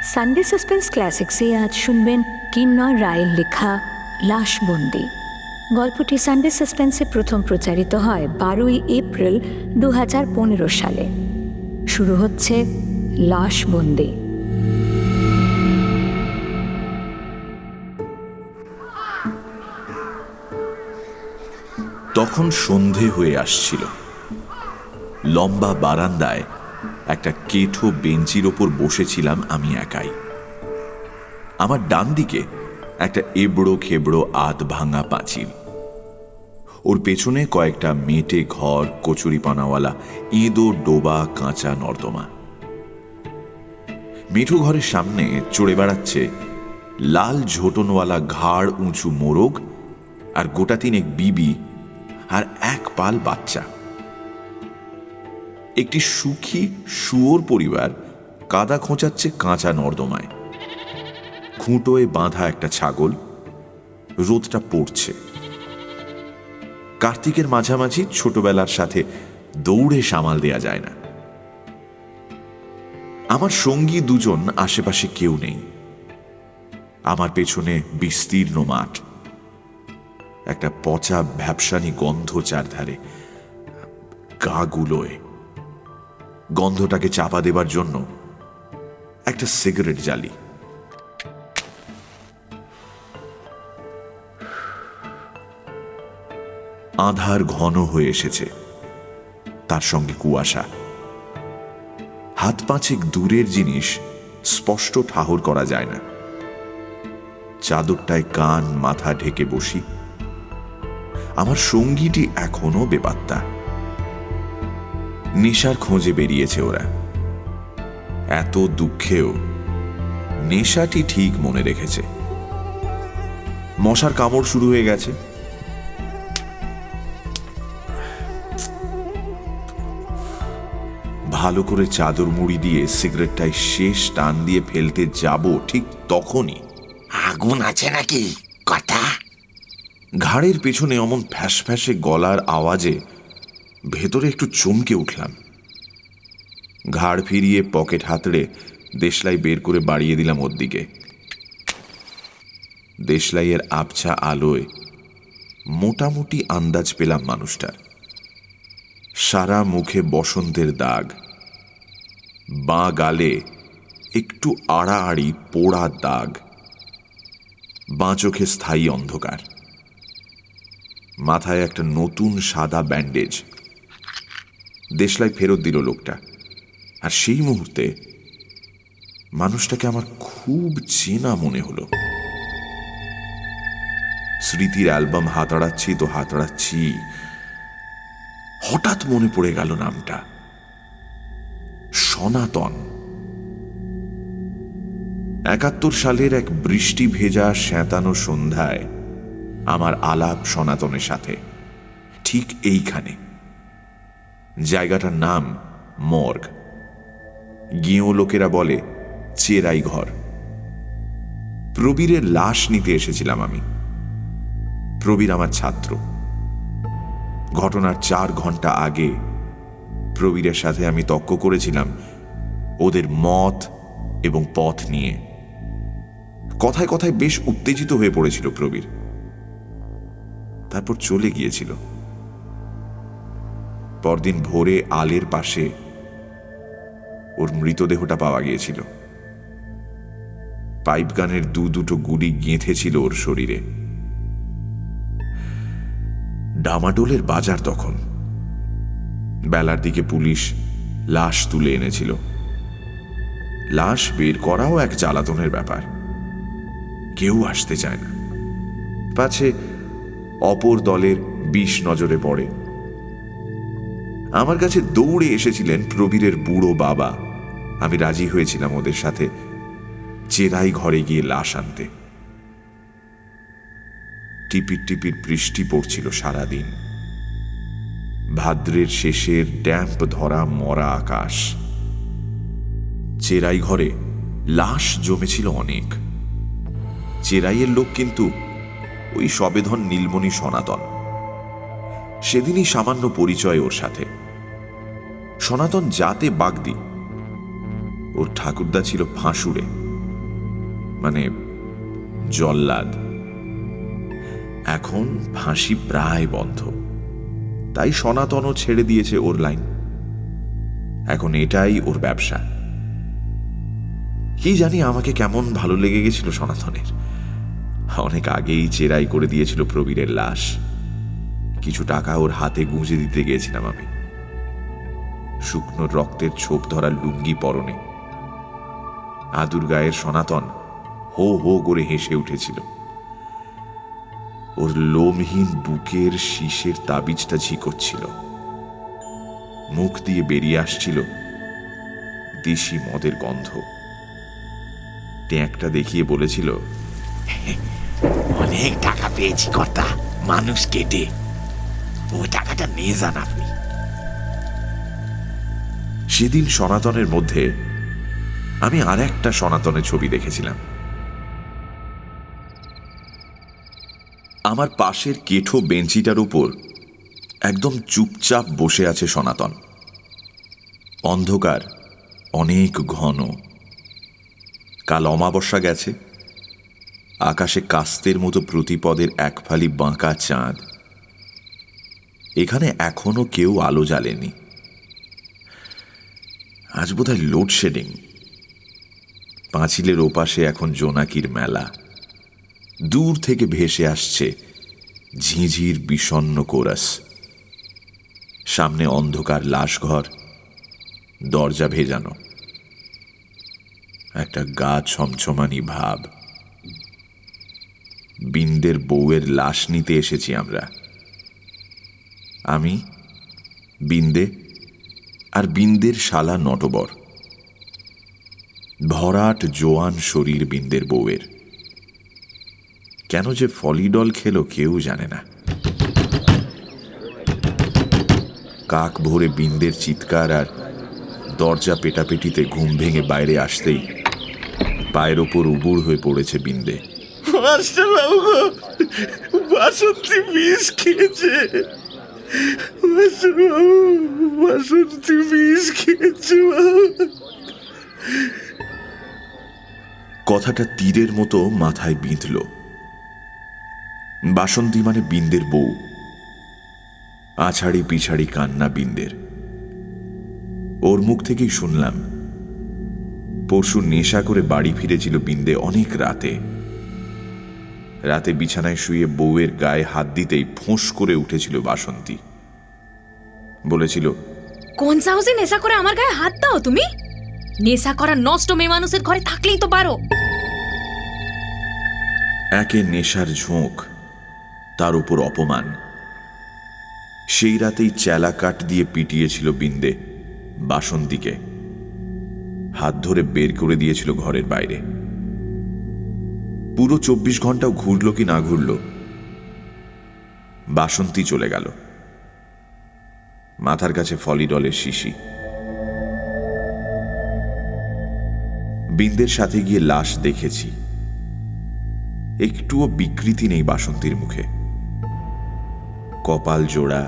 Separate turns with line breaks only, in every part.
Sunday suspense ক্লাসিক্সে আজ শুনবেন কিন্নর রায়ের লেখা লাশবন্দি। গল্পটি সানডে সাসপেন্সে প্রথম প্রচারিত হয় 12ই এপ্রিল 2015 সালে। শুরু হচ্ছে লাশবন্দি।
তখন সন্ধে হয়ে আসছিল। লম্বা বারান্দায় একটা কেঠো বেঞ্চির ওপর বসেছিলাম আমি একাই। আমার ডান দিকে একটা এবড়ো খেবড়ো আধ ভাঙা পাঁচিল, ওর পেছনে কয়েকটা মেটে ঘর, কচুরিপানাওয়ালা এঁদো ডোবা কাঁচা নর্দমা। মেঠো ঘরের সামনে চড়ে বেড়াচ্ছে লাল ঝোটনওয়ালা ঘাড় উঁচু মোরগ আর গোটা তিনেক বিবি আর এক পাল বাচ্চা। একটি সুখী শুয়োর পরিবার কাদা খোঁচাচ্ছে কাঁচা নর্দমায়। খুঁটোয় বাঁধা একটা ছাগল, রোদটা পড়ছে। কার্তিকের মাঝামাঝি ছোটবেলার সাথে দৌড়ে সামাল দেয়া যায় না। আমার সঙ্গী দুজন আশেপাশে কেউ নেই। আমার পেছনে বিস্তীর্ণ মাঠ, একটা পচা ভ্যাপসানি গন্ধ চারধারে, গা গুলোয়। গন্ধটাকে চাপা দেবার জন্য একটা সিগারেট জ্বালি। আঁধার ঘন হয়ে এসেছে, তার সঙ্গে কুয়াশা। হাত পাঁচেক দূরের জিনিস স্পষ্ট ঠাহর করা যায় না। চাদরটায় কান মাথা ঢেকে বসি। আমার সঙ্গীটি এখনো বেপাত্তা। নেশার খোঁজে বেরিয়েছে ওরা। এত দুঃখেও নেশাটি ঠিক মনে রেখেছে। মশার কামড় শুরু হয়ে গেছে। ভালো করে চাদর মুড়ি দিয়ে সিগারেটটায় শেষ টান দিয়ে ফেলতে যাব, ঠিক তখনই
আগুন আছে নাকি কথা?
ঘাড়ের পেছনে অমন ফ্যাস ফ্যাসে গলার আওয়াজে ভেতরে একটু চমকে উঠলাম। ঘাড় ফিরিয়ে পকেট হাতড়ে দেশলাই বের করে বাড়িয়ে দিলাম ওর দিকে। দেশলাইয়ের আবছা আলোয় মোটামুটি আন্দাজ পেলাম মানুষটার। সারা মুখে বসন্তের দাগ, বাঁ গালে একটু আড়াআড়ি পোড়া দাগ, বাঁ চোখে স্থায়ী অন্ধকার, মাথায় একটা নতুন সাদা ব্যান্ডেজ। দেশলাই ফেরত দিল লোকটা, আর সেই মুহূর্তে মানুষটাকে আমার খুব চেনা মনে হলো। স্মৃতির অ্যালবাম হাতড়াচ্ছি তো হাতড়াচ্ছি, হঠাৎ মনে পড়ে গেল নামটা, সনাতন। 71 সালের এক বৃষ্টি ভেজা শ্যাঁতানো সন্ধ্যায় আমার আলাপ সনাতনের সাথে, ঠিক এইখানে। জায়গাটার নাম মর্গ। গেঁয়ো লোকেরা বলে চেরাই ঘর। প্রবীরের লাশ নিতে এসেছিলাম আমি। প্রবীর আমার ছাত্র। ঘটনার 4 ঘন্টা আগে প্রবীরের সাথে আমি তর্ক করেছিলাম ওদের মত এবং পথ নিয়ে। কথায় কথায় বেশ উত্তেজিত হয়ে পড়েছিল প্রবীর, তারপর চলে গিয়েছিল। পরদিন ভোরে আলের পাশে ওর মৃতদেহটা পাওয়া গিয়েছিল। পাইপ গানের দুটো গুলি গেঁথেছিল ওর শরীরে। ডামাডোলের বাজার তখন। বেলার দিকে পুলিশ লাশ তুলে এনেছিল। লাশ বের করাও এক জ্বালাতনের ব্যাপার। কেউ আসতে চায় না, পাছে অপর দলের বিষ নজরে পড়ে। আমার কাছে দৌড়ে এসেছিলেন প্রবীরের বুড়ো বাবা। আমি রাজি হয়েছিলাম ওদের সাথে চেরাই ঘরে গিয়ে লাশ আনতে। টিপির টিপির বৃষ্টি পড়ছিল সারাদিন। ভাদ্রের শেষের ড্যাম্প ধরা মরা আকাশ। চেরাই ঘরে লাশ জমেছিল অনেক। চেরাইয়ের লোক কিন্তু ওই সবেধন নীলমণি সনাতন। সেদিনই সামান্য পরিচয় ওর সাথে। সনাতন জাতে বাগদি। ওর ঠাকুরদা ছিল ফাঁসুড়ে। মানে জল্লাদ। এখন ফাঁসি প্রায় বন্ধ, তাই সনাতনও ছেড়ে দিয়েছে ওর লাইন। এখন এটাই ওর ব্যবসা। কি জানি আমাকে কেমন ভালো লেগে গেছিল সনাতনের। অনেক আগেই চেরাই করে দিয়েছিল প্রবীরের লাশ। কিছু টাকা ওর হাতে গুঁজে দিতে গিয়েছিলাম আমি। শুকনো রক্তের ছোপ ধরা লুঙ্গি পরনে আদুর গায়ের সনাতন হো হো করে হেসে উঠেছিল। ওর লোমহীন বুকের শীষের তাবিজটা ঝিকোচ্ছিল। মুখ দিয়ে বেরিয়ে আসছিল দেশি মদের গন্ধ। ট্যাঁকটা দেখিয়ে বলেছিল,
অনেক টাকা পেয়েছি কর্তা, মানুষ কেটে। ওই টাকাটা নিয়ে যান আপনি।
সেদিন সনাতনের মধ্যে আমি আর একটা সনাতনের ছবি দেখেছিলাম। আমার পাশের কেঠো বেঞ্চিটার উপর একদম চুপচাপ বসে আছে সনাতন। অন্ধকার অনেক ঘন। কাল অমাবস্যা গেছে। আকাশে কাস্তের মতো প্রতিপদের এক ফালি বাঁকা চাঁদ। এখানে এখনো কেউ আলো জ্বালেনি। আজ বোধহয় লোডশেডিং। পাঁচিলের ওপাশে এখন জোনাকির মেলা। দূর থেকে ভেসে আসছে ঝিঝির বিষণ্ণ কোরাস। সামনে অন্ধকার লাশঘর, দরজা ভেজানো, একটা গা ছমছমানি ভাব। বিন্দের বউয়ের লাশ নিতে এসেছি আমরা। আমি, বিন্দে আর বিন্দের শালা নটবর। ভরাট জোয়ান শরীর বিন্দের বউয়ের। কেন যে ফলিডল খেলো কেউ জানে না। কাক ভরে বিন্দের চিৎকার আর দরজা পেটাপেটিতে ঘুম ভেঙে বাইরে আসতেই পায়ের ওপর উবুড় হয়ে পড়েছে বিন্দে।
বাসন্তী বিষ খেয়েছে, বাসন্তী বিষ খেয়েছে।
কথাটা তীরের মতো মাথায় বিঁধল। বাসন্তী মানে বিন্দের বউ। আছাড়ি পিছাড়ি কান্না বিন্দের। ওর মুখ থেকেই শুনলাম পরশু নেশা করে বাড়ি ফিরেছিল বিন্দে অনেক রাতে। রাতে বিছানায় শুয়ে বউয়ের গায়ে হাত দিতেই ফোঁস করে উঠেছিল বাসন্তী। বলেছিল,
কোন সাহসে নেশা করে আমার গায়ে হাত দাও তুমি? নেশা করা নষ্ট মেয়ে মানুষের ঘরে থাকলেই তো পারো।
একে নেশার ঝোঁক, তার উপর অপমান। সেই রাতেই চেলা কাঠ দিয়ে পিটিয়েছিল বিন্দে বাসন্তীকে। হাত ধরে বের করে দিয়েছিল ঘরের বাইরে। পুরো 24 ঘন্টাও ঘুরল কি না ঘুরল, বাসন্তী চলে গেল। মাথার কাছে ফলিডলের শিশি। বিন্দের সাথে গিয়ে লাশ দেখেছি। একটুও বিকৃতি নেই বাসন্তীর মুখে। কপাল জোড়া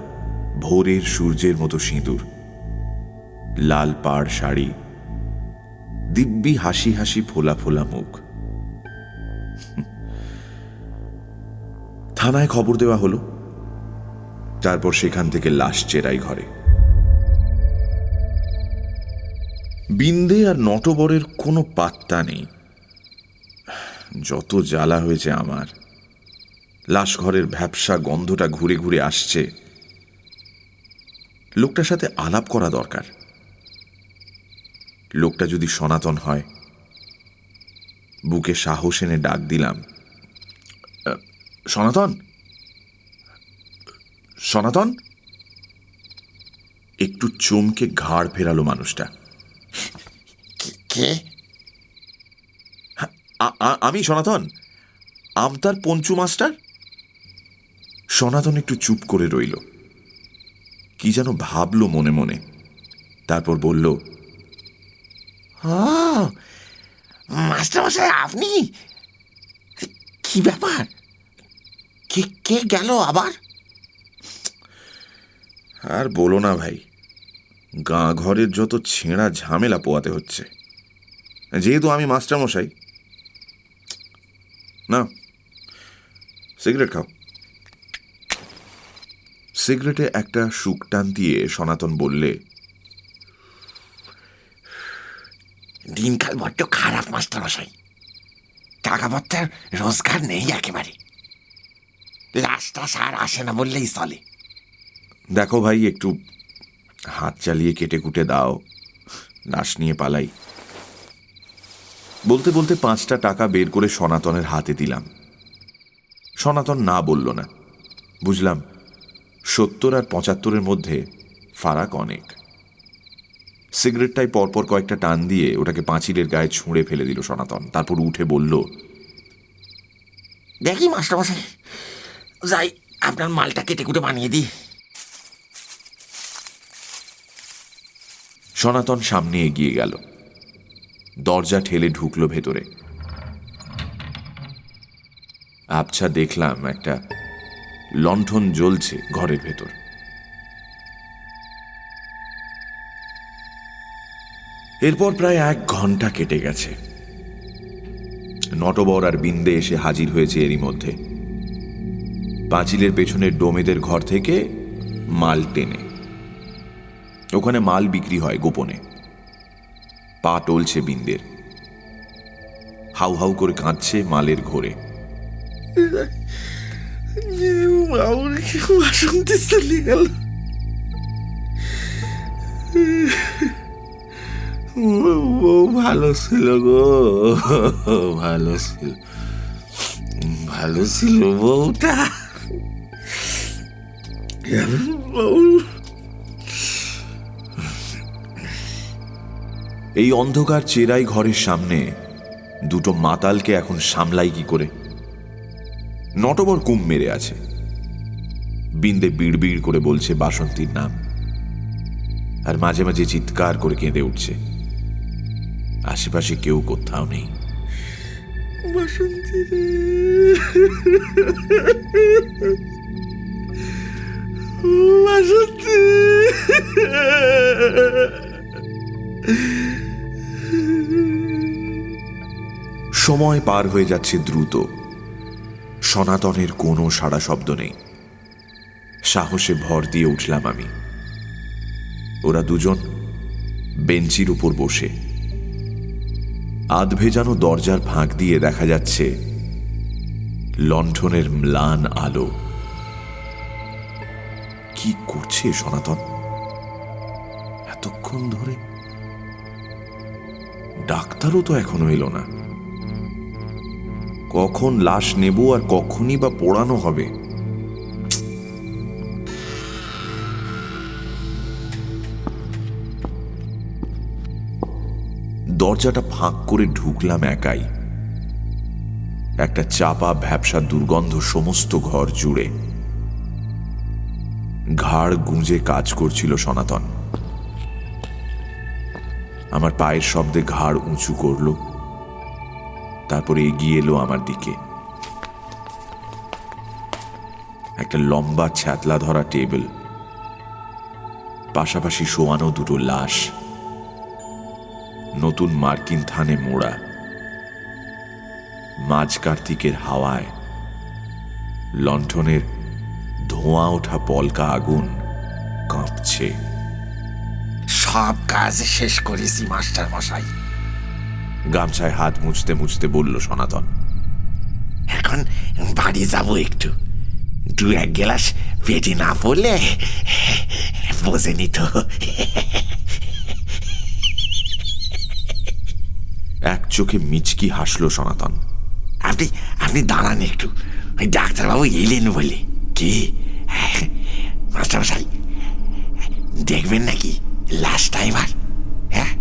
ভোরের সূর্যের মতো সিঁদুর, লাল পাড় শাড়ি, দিব্যি হাসি হাসি ফোলা ফোলা মুখ। থানায় খবর দেওয়া হলো। তারপর সেখান থেকে লাশ চেরাই ঘরে। বিন্দে আর নটবরের কোনো পাত্তা নেই। যত জ্বালা হয়েছে আমার। লাশ ঘরের ভ্যাপসা গন্ধটা ঘুরে ঘুরে আসছে। লোকটার সাথে আলাপ করা দরকার। লোকটা যদি সনাতন হয়। বুকে সাহস এনে ডাক দিলাম, সনাতন, সনাতন। একটু চমকে ঘাড় ফেরালো মানুষটা।
কে?
আমি সনাতন, আমতার পঞ্চু মাস্টার। সনাতন একটু চুপ করে রইল। কি যেন ভাবলো মনে মনে। তারপর বলল,
মাস্টার মশাই আপনি? কি ব্যাপার? কে কে গেল আবার?
আর বলো না ভাই, গাঁ ঘরের যত ছেঁড়া ঝামেলা পোয়াতে হচ্ছে। যেহেতু আমি মাস্টার মশাই, না, সিগারেট খাও। সিগারেটে একটা শুকটান দিয়ে সনাতন বললে,
দিনকাল বড্ড খারাপ মাস্টার মশাই, টাকা পত্রের রোজগার নেই একেবারে, লাশটা সার আসে না বললেই চলে।
দেখো ভাই, একটু হাত চালিয়ে কেটে কুটে দাও, লাশ নিয়ে পালাই। বলতে বলতে 5টা টাকা বের করে সনাতনের হাতে দিলাম। সনাতন না বলল না। বুঝলাম 70 আর 75-এর মধ্যে ফারাক অনেক। সিগারেটটাই পরপর কয়েকটা টান দিয়ে ওটাকে পাঁচিলের গায়ে ছুঁড়ে ফেলে দিল সনাতন। তারপর উঠে বলল,
দেখি মাস্টার মশাই, যাই আপনার মালটা কেটে কুটে বানিয়ে দিই।
সনাতন সামনে এগিয়ে গেল, দরজা ঠেলে ঢুকলো ভেতরে। আবছা দেখলাম একটা লণ্ঠন জ্বলছে ঘরের ভেতর। এরপর প্রায় 1 ঘন্টা কেটে গেছে। নটবর আর বিন্দে এসে হাজির হয়েছে এরই মধ্যে। পাঁচিলের পেছনের ডোমেদের ঘর থেকে মাল টেনে। ওখানে মাল বিক্রি হয় গোপনে। পা টলছে বিন্দের, হাউ হাউ করে কাঁদছে মালের ঘোরে।
বাসন্তী চলে গেল, ভালো ছিল গো, ভালো ছিল, ভালো ছিল বউটা।
এই অন্ধকার চেরাই ঘরের সামনে দুটো মাতালকে এখন সামলাই কি করে? নটবর কুম মেরে আছে, বিন্দে বিড়বিড় করে বলছে বাসন্তীর নাম, আর মাঝে মাঝে চিৎকার করে কেঁদে উঠছে। আশেপাশে কেউ কোথাও নেই।
বাসন্তী রে, বাসন্তী।
সময় পার হয়ে যাচ্ছে দ্রুত। সনাতনের কোনো সাড়া শব্দ নেই। সাহসে ভর দিয়ে উঠলাম আমি। ওরা দুজন বেঞ্চির উপর বসে। আধ ভেজানো দরজার ফাঁক দিয়ে দেখা যাচ্ছে লণ্ঠনের ম্লান আলো। কি করছে সনাতন এতক্ষণ ধরে? ডাক্তারও তো এখনো এলো না। কখন লাশ নেব আর কখনই বা পোড়ানো হবে? দরজাটা ফাঁক করে ঢুকলাম একাই। একটা চাপা ভ্যাপসা দুর্গন্ধ সমস্ত ঘর জুড়ে। ঘাড় গুঁজে কাজ করছিল সনাতন। আমার পায়ের শব্দে ঘাড় উঁচু করল, তারপরে এগিয়ে এলো আমার দিকে। একটা লম্বা ছ্যাতলা ধরা টেবিল, পাশাপাশি শোয়ানো দুটো লাশ, নতুন মার্কিন থানে মোড়া। মাঝ কার্তিকের হাওয়ায় লণ্ঠনের ধোঁয়া ওঠা পলকা আগুন কাঁপছে।
সব কাজ শেষ করেছি মাস্টার মশাই।
গামছায় হাত মুছতে মুছতে বলল সনাতন।
এখন বাড়ি যাব একটু, 2-1 গ্লাস পেটে না পড়লে বোঝে নিত।
এক চোখে মিচকি হাসল সনাতন।
আপনি আপনি দাঁড়ান একটু, ওই ডাক্তারবাবু এলেন বলে। কি মাস্টার মশাই, দেখবেন নাকি লাস্ট টাইমার? হ্যাঁ,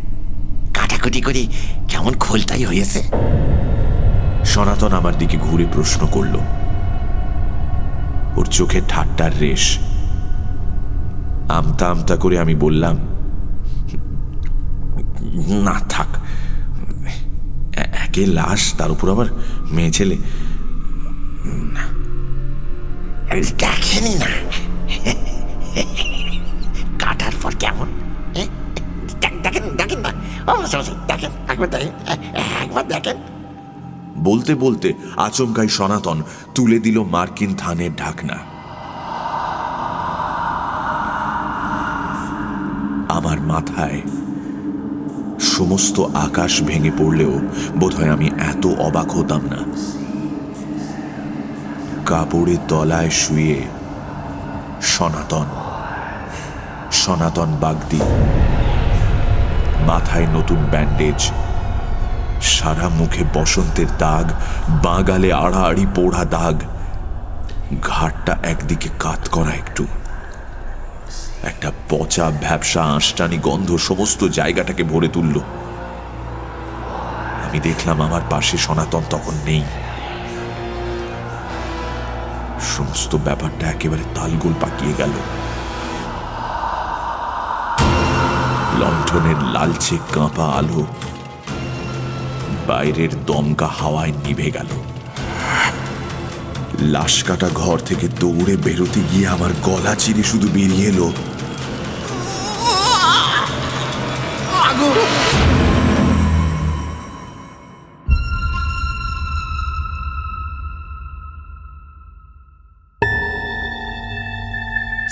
কাটাকুটি করে কেমন খোলটাই হয়েছে।
সনাতন আমার দিকে ঘুরে প্রশ্ন করল। ওর চোখে ঠাট্টার রেশ। আমতা আমতা করে আমি বললাম, না থাক, একে লাশ, তার উপর আবার মেয়ে ছেলে।
দেখেনি না কাটার পর কেমন? দেখেন দেখেন না, দেখেন একবার দেখেন, একবার দেখেন।
বলতে বলতে আচমকাই সনাতন তুলে দিল মার্কিন থানের ঢাকনা। আমার মাথায় সমস্ত আকাশ ভেঙে পড়লেও বোধহয় আমি এত অবাক হতাম না। কাপড়ের তলায় শুয়ে সনাতন বাগদি, মাথায় নতুন ব্যান্ডেজ, সারা মুখে বসন্তের দাগ, বাঁ গালে আড়াআড়ি পোড়া দাগ, ঘাটটা একদিকে কাত করা, একটু একটা পচা ভ্যাপসা আঁশটানি গন্ধ সমস্ত জায়গাটাকে ভরে তুলল। আমি দেখলাম আমার পাশে সনাতন তখন নেই। সমস্ত ব্যাপারটা একেবারে তালগোল পাকিয়ে গেল। লণ্ঠনের লালচে কাঁপা আলো বাইরের দমকা হাওয়ায় নিভে গেল। লাশ কাটা ঘর থেকে দৌড়ে বেরোতে গিয়ে আমার গলা চিরে শুধু বেরিয়ে এলো,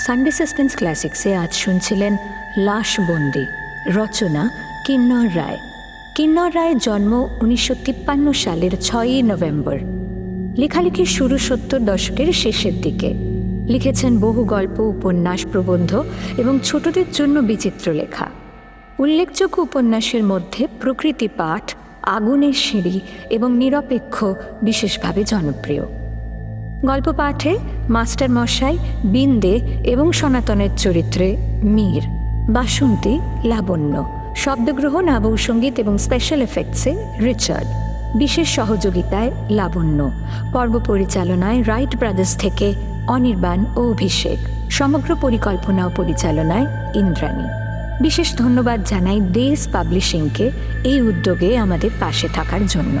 সানডে সাসপেন্স ক্লাসিক্সে আজ শুনছিলেন লাশবন্দি, রচনা কিন্নর রায়। কিন্নর রায়ের জন্ম 1953 সালের 6ই নভেম্বর। লেখালেখির শুরু 70 দশকের শেষের দিকে। লিখেছেন বহু গল্প, উপন্যাস, প্রবন্ধ এবং ছোটদের জন্য বিচিত্র লেখা। উল্লেখযোগ্য উপন্যাসের মধ্যে প্রকৃতি পাঠ, আগুনের সিঁড়ি এবং নিরপেক্ষ বিশেষভাবে জনপ্রিয়। গল্প পাঠে মাস্টার মশাই, বিন্দে এবং সনাতনের চরিত্রে মীর, বাসন্তী, লাবণ্য, শব্দগ্রহণ, আবহ সঙ্গীত এবং স্পেশাল এফেক্টসে রিচার্ড, বিশেষ সহযোগিতায় লাবণ্য, পর্ব পরিচালনায় রাইট ব্রাদার্স থেকে অনির্বাণ ও অভিষেক, সমগ্র পরিকল্পনা ও পরিচালনায় ইন্দ্রাণী। বিশেষ ধন্যবাদ জানাই ডেজ পাবলিশিংকে এই উদ্যোগে আমাদের পাশে থাকার জন্য।